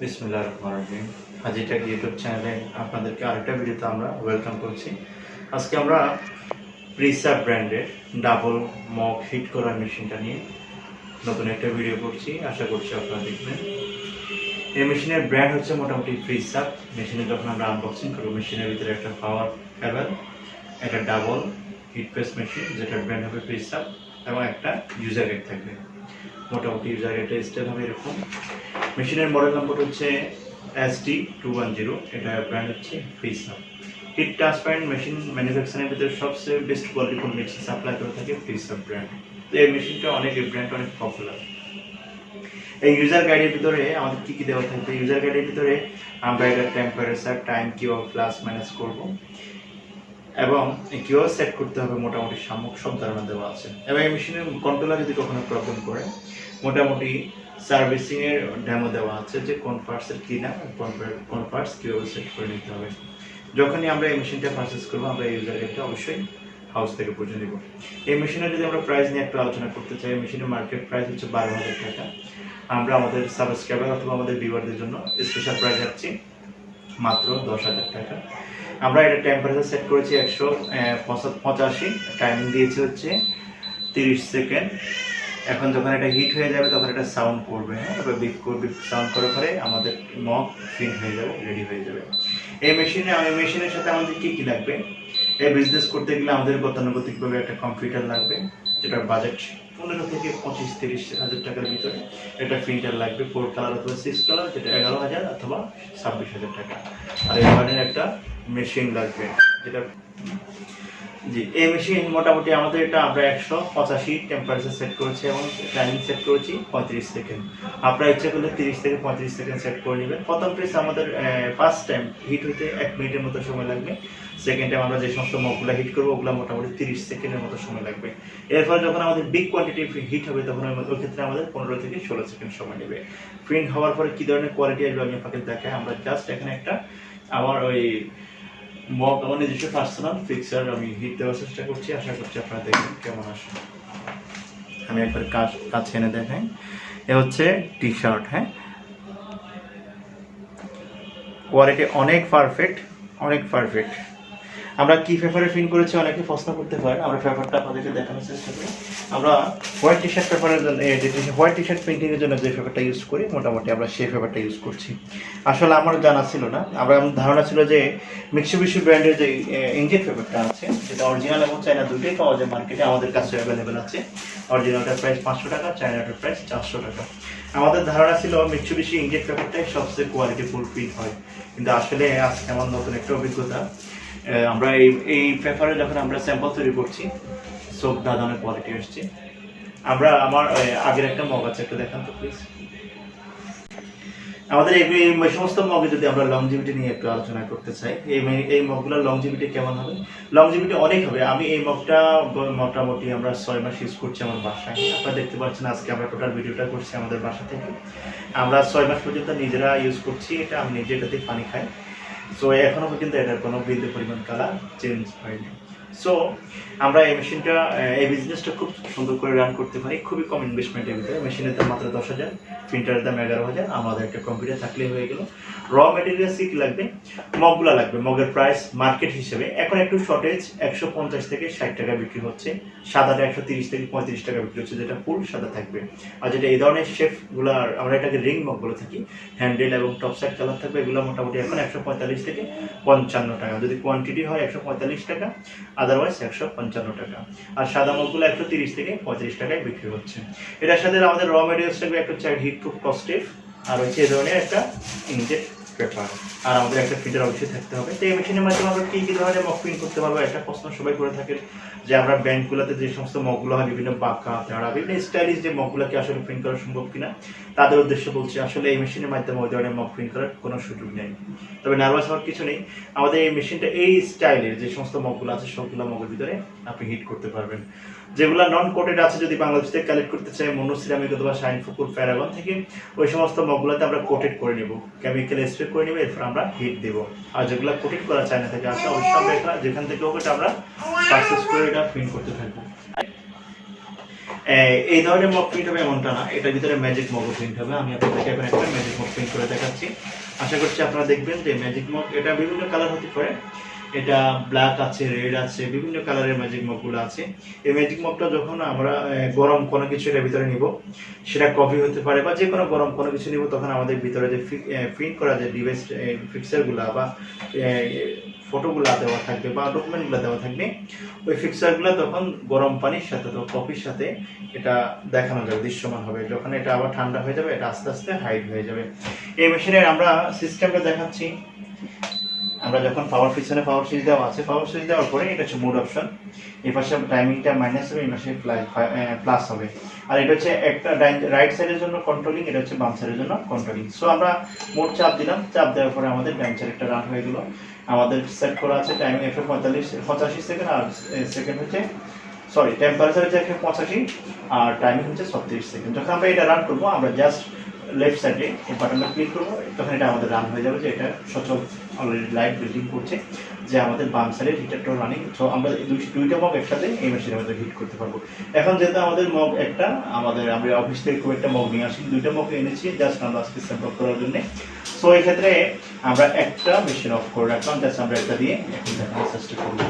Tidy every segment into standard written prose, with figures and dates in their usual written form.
বিসমিল্লাহির রহমানির রহিম। হাজিটেক ইউটিউব চ্যানেলে আপনাদেরকে আরেকটা ভিডিওতে আমরা ওয়েলকাম করছি। আজকে আমরা প্রিসাব ব্র্যান্ডের ডাবল মগ হিট করার মেশিনটা নিয়ে নতুন একটা ভিডিও করছি। আশা করছি আপনারা দেখবেন। এই মেশিনের ব্র্যান্ড হচ্ছে মোটামুটি প্রিসাব। মেশিনে যখন আমরা আনবক্সিং করবো, মেশিনের ভিতরে একটা পাওয়ার কেবল, একটা ডাবল হিট প্রেস মেশিন যেটার ব্র্যান্ড হবে প্রিসাব, এবং একটা ইউজার গাইড থাকবে। মোটামুটি ইউজার গাইডটা স্টাইল হবে এরকম। মেশিনের মডেল নম্বর হচ্ছে SD210, এটা ব্র্যান্ড হচ্ছে প্রিসাব। হিট ট্রান্সপারেন্ট মেশিন ম্যানুফ্যাকচারের ভিতরে সবচেয়ে বেস্ট কোয়ালিটিফুল মেশিন সাপ্লাই করে থাকে প্রিসাব ব্র্যান্ড। তো এই মেশিনটা এই ব্র্যান্ড অনেক পপুলার। এই ইউজার গাইডের ভিতরে আমাদের কী কী দেওয়া থাকবে? ইউজার গাইডের ভিতরে আমরা এটার টেম্পারেচার, টাইম কিভাবে প্লাস মাইনাস করবো এবং কিভাবে সেট করতে হবে, মোটামুটি সামগ্রিক সব ধারণা দেওয়া আছে। এবং এই মেশিনের কন্ট্রোলার যদি কখনো প্রবলেম করে, মোটামুটি সার্ভিসিংয়ের ডেমো দেওয়া আছে যে কোন পার্টসের কী না, কোন পার্টস কীভাবে সেট করে নিতে হবে। যখনই আমরা এই মেশিনটা পারচেস করবো, আমরা এই ইউজার গাইডটা অবশ্যই হাউস থেকে বুঝে নেব। এই মেশিনের যদি আমরা প্রাইস নিয়ে একটু আলোচনা করতে চাই, এই মেশিনের মার্কেট প্রাইস হচ্ছে 12,000 টাকা। আমরা আমাদের সাবস্ক্রাইবার অথবা আমাদের ভিউয়ারদের জন্য স্পেশাল প্রাইস রাখছি মাত্র 10,000 টাকা। আমরা এটা টেম্পারেচার সেট করেছি 185, টাইমিং দিয়েছি হচ্ছে 30 সেকেন্ড। এখন যখন এটা হিট হয়ে যাবে তখন এটা সাউন্ড করবে, এবার বিপ করবে। সাউন্ড করার পরে আমাদের মগ প্রিন্ট হয়ে যাবে, রেডি হয়ে যাবে। এই মেশিনের সাথে আমাদের কী কী লাগবে? এই বিজনেস করতে গেলে আমাদের গতানুগতিকভাবে একটা কম্পিউটার লাগবে, যেটার বাজেট 15 থেকে 25-30 হাজার টাকার ভিতরে। একটা প্রিন্টার লাগবে 4 কালার অথবা 6 কালার, যেটা 11,000 অথবা 26,000 টাকা। আর এই ধরনের একটা মেশিন লাগবে, যেটা এই মেশিন মোটামুটি আমাদের এটা আমরা 185 টেম্পারেচার সেট করেছি এবং টাইমিং সেট করেছি 35 সেকেন্ড। আপনারা ইচ্ছা করলে 30 থেকে 35 সেকেন্ড সেট করে নেবেন। প্রথম প্রেস আমাদের ফার্স্ট টাইম হিট হতে 1 মিনিটের মতো সময় লাগবে। সেকেন্ড টাইম আমরা যে সমস্ত মগগুলো হিট করবো, ওগুলো মোটামুটি 30 সেকেন্ডের মতো সময় লাগবে। এরপর যখন আমাদের বিগ কোয়ান্টিটি হিট হবে, তখন ওই ক্ষেত্রে আমাদের 15 থেকে 16 সেকেন্ড সময় নেবে। প্রিন্ট হওয়ার পরে কী ধরনের কোয়ালিটি আসবে আমি আপনাকে দেখাই। আমরা জাস্ট এখানে একটা আমার ওই মগ, আমার নিজস্ব পার্সোনাল ফিক্সার আমি হিট দেওয়ার চেষ্টা করছি। আশা করছি আপনারা দেখবেন কেমন আসে। আমি একবার কাছে এনে দেখাই। এ হচ্ছে টি শার্ট। হ্যাঁ, কোয়ালিটি অনেক পারফেক্ট। আমরা কি পেপারে প্রিন্ট করেছি অনেকে প্রশ্ন করতে পারেন। আমরা পেপারটা আপনাদেরকে দেখানোর চেষ্টা করি। আমরা হোয়াইট টি শার্ট পেপারের জন্য, হোয়াইট টি শার্ট প্রিন্টিংয়ের জন্য যে পেপারটা ইউজ করি, মোটামুটি আমরা সেই পেপারটা ইউজ করছি। আসলে আমার জানা ছিল না, আমার ধারণা ছিল যে মিৎসুবিশি ব্র্যান্ডের যে ইনজেক্ট পেপারটা আছে, যেটা অরিজিনাল এবং চায়না দুটোই পাওয়া যায় মার্কেটে, আমাদের কাছে অ্যাভেলেবেল আছে। অরিজিনালটার প্রাইস 500 টাকা, চায়নাটার প্রাইস 400 টাকা। আমাদের ধারণা ছিল মিৎসুবিশি ইনজেক্ট পেপারটাই সবচেয়ে কোয়ালিটিফুল প্রিন্ট হয়, কিন্তু আসলে আজকে আমার নতুন একটা অভিজ্ঞতা। আমরা এই পেপারে যখন আমরা স্যাম্পল তৈরি করছি, সব দাদানের কোয়ালিটি আসছে। আমার আগের একটা মগ আছে, একটা দেখান তো প্লিজ। আমাদের এই সমস্ত মগে যদি আমরা লংজিভিটি নিয়ে একটু আলোচনা করতে চাই, এই মগগুলোর লংজিভিটি কেমন হবে? লংজিভিটি অনেক হবে। আমি এই মগটা মোটামুটি আমরা 6 মাস ইউজ করছি আমার বাসায়। আপনারা দেখতে পাচ্ছেন আজকে আমরা টোটাল ভিডিওটা করছি আমাদের বাসা থেকে। আমরা 6 মাস পর্যন্ত নিজেরা ইউজ করছি। এটা আমি নিজে এটাতে পানি খাই। সো এখনো পর্যন্ত এটার কোনো বিন্দু পরিমাণ কালার চেঞ্জ হয়নি। সো আমরা এই মেশিনটা, এই বিজনেসটা খুব সুন্দর করে রান করতে পারি খুবই কম ইনভেস্টমেন্টের ভিতরে। মেশিনের দাম মাত্র 10,000, প্রিন্টারের দাম 11,000। আমাদের একটা কম্পিউটার থাকলেই হয়ে গেল। র মেটেরিয়ালস কী লাগবে? মগগুলো লাগবে। মগের প্রাইস মার্কেট হিসেবে এখন একটু শর্টেজ, 150 থেকে 60 টাকা বিক্রি হচ্ছে। সাদাটা 130 থেকে 35 টাকা বিক্রি হচ্ছে, যেটা ফুল সাদা থাকবে। আর যেটা এই ধরনের শেপগুলো, আমরা এটাকে রিং মগ বলে থাকি, হ্যান্ডেল এবং টপ সাইড কালার থাকবে, এগুলো মোটামুটি এখন 145 থেকে 55 টাকা। যদি কোয়ান্টিটি হয় 145 টাকা, আদারওয়াইজ 155 টাকা। আর সাদা মগগুলো 130 থেকে 35 টাকায় বিক্রি হচ্ছে। এটার সাথে আমাদের র মেটেরিয়ালস থাকবে একটা হচ্ছে হিট প্রুফ কস্টিভ, আর হচ্ছে এই ধরনের একটা ইনজেক্ট পেপার, আর আমাদের একটা প্রিন্টার অবশ্যই থাকতে হবে। তো এই মেশিনের মাধ্যমে আমরা কী ধরনের মগ প্রিন্ট করতে পারবো? একটা প্রশ্ন সবাই করে থাকে যে আমরা ব্যাংকগুলোতে যে সমস্ত মগগুলো হয়, বিভিন্ন বাঁকা তেড়া, বিভিন্ন স্টাইলিশ যে মগগুলোকে আসলে প্রিন্ট করা সম্ভব কিনা, তাদের উদ্দেশ্যে বলছি আসলে এই মেশিনের মাধ্যমে ওই ধরনের মগ প্রিন্ট করার কোনো সুযোগ নেই। তবে নার্ভাস হওয়ার কিছু নেই। আমাদের এই মেশিনটা এই স্টাইলের যে সমস্ত মগগুলো আছে, সবগুলো মগের ভিতরে আপনি হিট করতে পারবেন। যেগুলো নন কোটেড আছে, যদি বাংলাদেশ থেকে কালেক্ট করতে চাই, মনো সিরামিক অথবা শাইন ফুকুর, প্যারাগন থেকে, ওই সমস্ত মগগুলোতে আমরা কোটেড করে নেব, কেমিক্যাল স্প্রে করে নেব, এরপর আমরা হিট দেবো। আর যেগুলো কোটেড করা চায়না থেকে আসে, অবশ্যই আমরা যেখান থেকে হোক এটা আমরা পারচেস করে এটা প্রিন্ট করতে থাকবো। এই ধরনের মগ প্রিন্ট হবে এমনটা না, এটার ভিতরে ম্যাজিক মগ প্রিন্ট হবে। আমি আপনাদেরকে এখন একটা ম্যাজিক মগ প্রিন্ট করে দেখাচ্ছি। আশা করছি আপনারা দেখবেন যে ম্যাজিক মগ এটা বিভিন্ন কালার হতে পারে, এটা ব্ল্যাক আছে, রেড আছে, বিভিন্ন কালারের ম্যাজিক মগগুলো আছে। এই ম্যাজিক মগটা যখন আমরা গরম কোনো কিছু এর ভিতরে নিব, সেটা কফি হতে পারে বা যে কোনো গরম কোনো কিছু নিব, তখন আমাদের ভিতরে যে প্রিন্ট করা যে ডিভাইস ফিক্সারগুলো বা ফটোগুলো দেওয়া থাকবে বা ডকুমেন্টগুলো দেওয়া থাকবে, ওই ফিক্সারগুলো তখন গরম পানির সাথে অথবা কফির সাথে এটা দেখানো যাবে, দৃশ্যমান হবে। যখন এটা আবার ঠান্ডা হয়ে যাবে, এটা আস্তে আস্তে হাইড হয়ে যাবে। এই মেশিনের আমরা সিস্টেমটা দেখাচ্ছি। আমরা যখন পাওয়ার পিছনে পাওয়ার সুইচ দেওয়া আছে, পাওয়ার সুইচ দেওয়ার পরে এটা হচ্ছে মোড অপশন, এই পাশে টাইমিংটা মাইনাস হবে, এই পাশে প্লাস হবে। আর এটা হচ্ছে একটা রাইট সাইডের জন্য কন্ট্রোলিং, এটা হচ্ছে বাম সাইডের জন্য কন্ট্রোলিং। সো আমরা মোড চাপ দিলাম, চাপ দেওয়ার পরে আমাদের ডান সাইড একটা রান হয়ে গেল। আমাদের সেট করা আছে টাইমিং 185 সেকেন্ড, আর সেকেন্ড হচ্ছে টেম্পারেচার হচ্ছে 185 আর টাইমিং হচ্ছে 36 সেকেন্ড। যখন আমরা এটা রান করবো, আমরা জাস্ট লেফট সাইডে এই বাটনটা ক্লিক করবো, তখন এটা আমাদের রান হয়ে যাবে, যে এটা সচল অলরেডি লাইট বিল্ডিং করছে যে আমাদের বাম সাইডে হিটারটা রানিং। সো আমরা দুইটা মগ একসাথে এই মেশিনের মধ্যে হিট করতে পারবো। এখন যেহেতু আমাদের মগ একটা, আমরা অফিস থেকে খুব একটা মগ নিয়ে আসি, দুইটা মগ এনেছি জাস্ট আমরা আজকে স্যাম্পল করার জন্য। সো এই ক্ষেত্রে আমরা একটা মেশিন অফ করে রাখলাম, জাস্ট আমরা একটা দিয়ে এখন দেখানোর চেষ্টা করবো।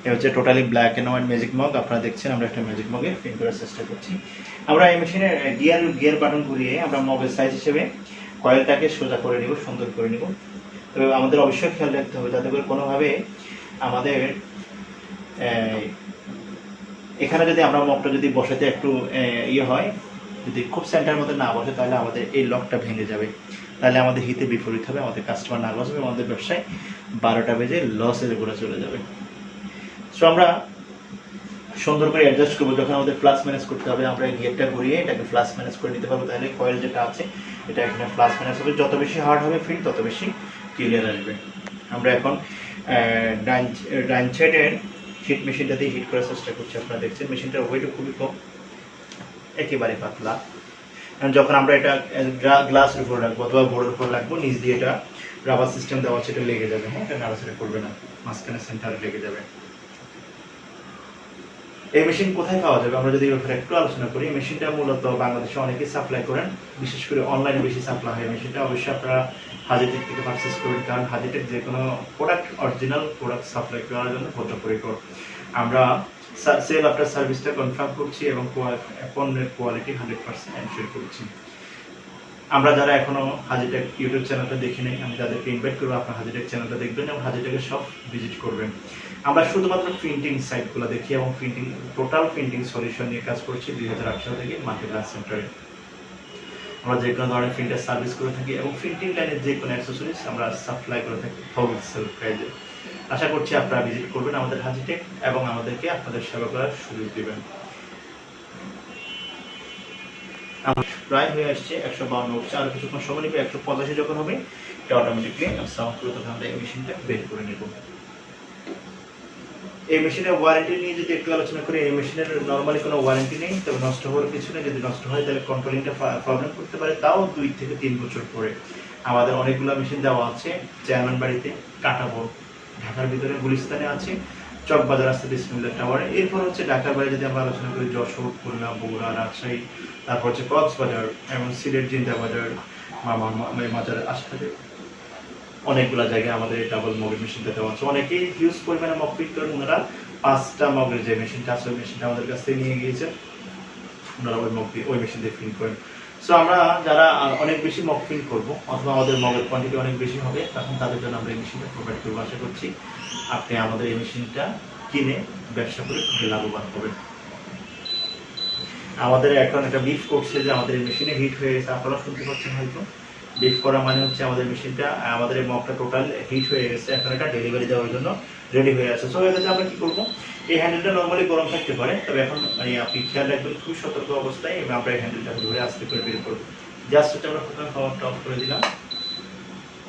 এটা হচ্ছে totally black and white magic mug. আপনারা দেখছেন আমরা একটা ম্যাজিক মগে প্রিন্ট করার চেষ্টা করছি। আমরা এই মেশিনের গিয়ার বাটন ঘুরিয়ে আমরা মগের সাইজ হিসেবে কয়েলটাকে সোজা করে নিব, সুন্দর করে নিব। তবে আমাদের অবশ্যই খেয়াল রাখতে হবে যাতে করে কোনোভাবে আমাদের এখানে যদি আমরা মগটা যদি বসাতে একটু হয়, যদি খুব সেন্টার মধ্যে না বসে, তাহলে আমাদের এই লকটা ভেঙে যাবে, তাহলে আমাদের হিতে বিপরীত হবে, আমাদের কাস্টমার না লস হবে, আমাদের ব্যবসায় 12টা বেজে লসের উপরে চলে যাবে। সো আমরা সুন্দর করে অ্যাডজাস্ট করবো। যখন আমাদের প্লাস মাইনাস করতে হবে, আমরা গিয়ারটা ঘুরিয়ে এটাকে প্লাস মাইনাস করে নিতে পারবো, তাহলে কয়েল যেটা আছে এটা এখানে প্লাস মাইনাস হবে। যত বেশি হার্ড হবে ফিল্ড, তত বেশি ক্লিয়ার আসবে। আমরা এখন ডান সাইডের হিট মেশিনটা দিয়ে হিট করার চেষ্টা করছি। আপনারা দেখছেন মেশিনটার ওয়েটও খুবই কম, একেবারে পাতলা। যখন আমরা এটা গ্লাসের উপর রাখবো অথবা বোর্ডের উপর রাখবো, নিচ দিয়ে এটা রাবার সিস্টেম দেওয়া আছে, এটা লেগে যাবে। হ্যাঁ, এটা নাড়াচাড়া করবে না, মাঝখানে সেন্টারে লেগে যাবে। এই মেশিন কোথায় পাওয়া যাবে আমরা যদি এর ব্যাপারে একটু আলোচনা করি। মেশিনটা মূলত বাংলাদেশে অনেকেই সাপ্লাই করেন, বিশেষ করে অনলাইনে বেশি সাপ্লাই হয় মেশিনটা। অবশ্যই আপনারা হাজিটেক থেকে পারচেস করবেন, কারণ হাজিটেক যে কোনো প্রোডাক্ট, অরিজিনাল প্রোডাক্ট সাপ্লাই করার জন্য বদ্ধপরিকর। আমরা সেল আফটার সার্ভিসটা কনফার্ম করছি এবং পণ্যের কোয়ালিটি 100% এনশিওর করছি। আমরা যারা এখনো হাজিটেক ইউটিউব চ্যানেলটা দেখি নাই, আমি তাদেরকে ইনভাইট করবো আপনার হাজিটেক চ্যানেলটা দেখবেন এবং হাজিটেকের সব ভিজিট করবেন। আমরা শুধুমাত্র প্রিন্টিং সাইটগুলো দেখি এবং টোটাল প্রিন্টিং সলিউশন নিয়ে কাজ করছি 2008 সাল থেকে মাল্টি ব্রাঞ্চ সেন্টারে। আমরা যে কোনো ধরনের প্রিন্টার সার্ভিস করে থাকি এবং প্রিন্টিং লাইনের যে কোনো অ্যাক্সেসরিজ আমরা সাপ্লাই করে থাকি হোলসেল প্রাইসে। আশা করছি আপনারা ভিজিট করবেন আমাদের হাজিটেক এবং আমাদেরকে আপনাদের সেবা করার সুযোগ দেবেন। প্রায় হয়ে আসছে 152 উঠছে, আর কিছুক্ষণ সময় নেবে। 185 যখন হবে, এটা অটোমেটিকলি সাউন্ড করে তখন আমরা এই মেশিনটা বের করে নেব। এই মেশিনের ওয়ারেন্টি নিয়ে যদি একটু আলোচনা করি, এই মেশিনের নর্মালি কোনো ওয়ারেন্টি নেই, তবে নষ্ট হওয়ার কিছু নেই। যদি নষ্ট হয় তাহলে কন্ট্রোলিংটা প্রবলেম করতে পারে, তাও 2 থেকে 3 বছর পরে। আমাদের অনেকগুলো মেশিন দেওয়া আছে চেয়ারম্যান বাড়িতে, কাটাবোর্ড, ঢাকার ভিতরে গুলিস্তানে আছে, চকবাজার আসতে বিসমিল্লাহ টাওয়ারে। এরপর হচ্ছে ঢাকার বাইরে যদি আমরা আলোচনা করি, যশোর, খুলনা, বগুড়া, রাজশাহী, তারপর হচ্ছে কক্সবাজার এবং সিলেট, জিন্দাবাজার, মাজার আশপাশে অনেকগুলো জায়গায় আমাদের ডাবল মগের মেশিনটা দেওয়া আছে। অনেকেই হিউজ পরিমাণে মগ প্রিন্ট করেন, ওনারা 5টা মগের যে মেশিনটা আছে ওই মেশিনটা আমাদের কাছ থেকে নিয়ে গিয়েছেন, ওনারা ওই মেশিন দিয়ে প্রিন্ট করেন। সো আমরা যারা অনেক বেশি মগ প্রিন্ট করবো অথবা আমাদের মগের কোয়ান্টিটি অনেক বেশি হবে, তখন তাদের জন্য আমরা এই মেশিনটা প্রোভাইড করবো। আশা করছি আপনি আমাদের এই মেশিনটা কিনে ব্যবসা করে খুবই লাভবান হবেন। আমাদের এখন একটা বিফ করছে যে আমাদের এই মেশিনে হিট হয়ে গেছে, আপনারা শুনতে পাচ্ছেন হয়তো। বিফ করা মানে হচ্ছে আমাদের মেশিনটা, আমাদের এই মগটা টোটাল হিট হয়ে গেছে, এখন এটা ডেলিভারি দেওয়ার জন্য রেডি হয়ে আছে। সো এক্ষেত্রে আমরা কি করবো, এই হ্যান্ডেলটা নর্মালি গরম থাকতে পারে, তবে এখন আপনি খেয়াল রাখবেন খুবই সতর্ক অবস্থায় এবং আমরা এই হ্যান্ডেলটা ধরে আস্তে করে বের করবো। জাস্ট হচ্ছে আমরা প্রথমে পাওয়ারটা অফ করে দিলাম,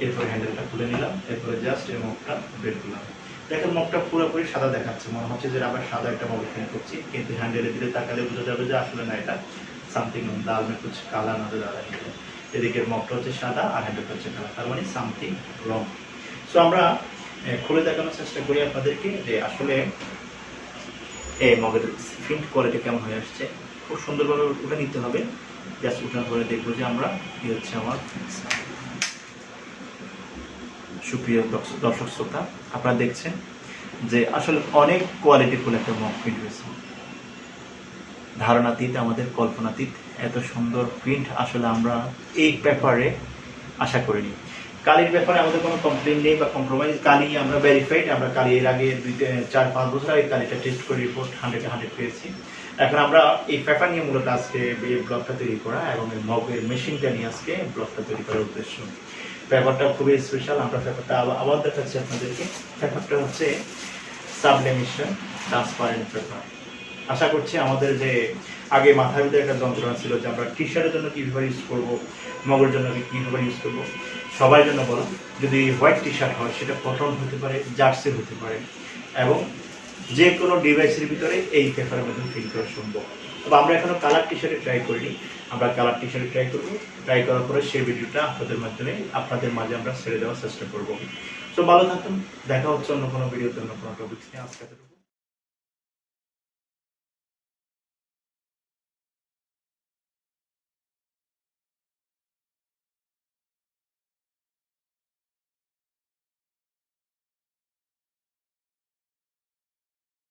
এরপরে হ্যান্ডেলটা খুলে নিলাম, এরপরে জাস্ট এই মগটা বের করলাম। দেখেন মগটা পুরোপুরি সাদা দেখাচ্ছে, মনে হচ্ছে যে আমরা সাদা একটা মগ প্রিন্ট করছি, কিন্তু হ্যান্ডেলের দিকে তাকালে বোঝা যাবে যে আসলে না, এটা সামথিং দাল মে কুছ কালা নজর আ রহা है। এদিকের মগটা হচ্ছে সাদা আর হ্যান্ডেলটা হচ্ছে কালা, তার মানে সামথিং রং। সো আমরা খুলে দেখানোর চেষ্টা করি আপনাদেরকে যে আসলে এই মগের প্রিন্ট কোয়ালিটি কেমন হয়ে আসছে খুব সুন্দরভাবে উঠে নিতে হবে। জাস্ট উঠানোর পরে দেখবো যে আমরা কি হচ্ছে আমার সুপ্রিয় দর্শক শ্রোতা, আপনারা দেখছেন যে আসলে অনেক কোয়ালিটিফুল একটা মগ প্রিন্ট হয়েছে। ধারণাতীত, আমাদের কল্পনাতীত এত সুন্দর প্রিন্ট আসলে আমরা এই পেপারে আশা করিনি। কালির ব্যাপারে আমাদের কোনো কমপ্লেন নেই বা কম্প্রোমাইজ। কালি আমরা ভেরিফাইড, আমরা কালি এর আগে 4-5 বছর আগে কালিটা টেস্ট করে রিপোর্ট 100-100 পেয়েছি। এখন আমরা এই পেপার নিয়ে মূলত আজকে এই ব্লগটা তৈরি করা এবং এই মগের মেশিনটা নিয়ে আজকে ব্লগটা তৈরি করার উদ্দেশ্য। পেপারটা খুবই স্পেশাল। আমরা পেপারটা আবার দেখাচ্ছি আপনাদেরকে। পেপারটা হচ্ছে সাবলিমেশন ট্রান্সপারেন্ট পেপার। আশা করছি আমাদের যে আগে মাথার ভিতরে একটা যন্ত্রণা ছিল যে আমরা টি শার্টের জন্য কীভাবে ইউজ করবো, মগের জন্য কীভাবে ইউজ করবো, সবার জন্য বলা, যদি হোয়াইট টি শার্ট হয় সেটা কটন হতে পারে, জার্সি হতে পারে এবং যে কোনো ডিভাইসের ভিতরে এই পেপারের মধ্যে ফিল করা সম্ভব। তবে আমরা এখনও কালার টি শার্টে ট্রাই করিনি, আমরা কালার টি শার্টে ট্রাই করবো। ট্রাই করার পরে সেই ভিডিওটা আপনাদের মাঝে আমরা ছেড়ে দেওয়ার চেষ্টা করবো। তো ভালো থাকুন, দেখা হচ্ছে অন্য কোনো ভিডিওতে, অন্য কোনো টপিক্স নিয়ে। আজকে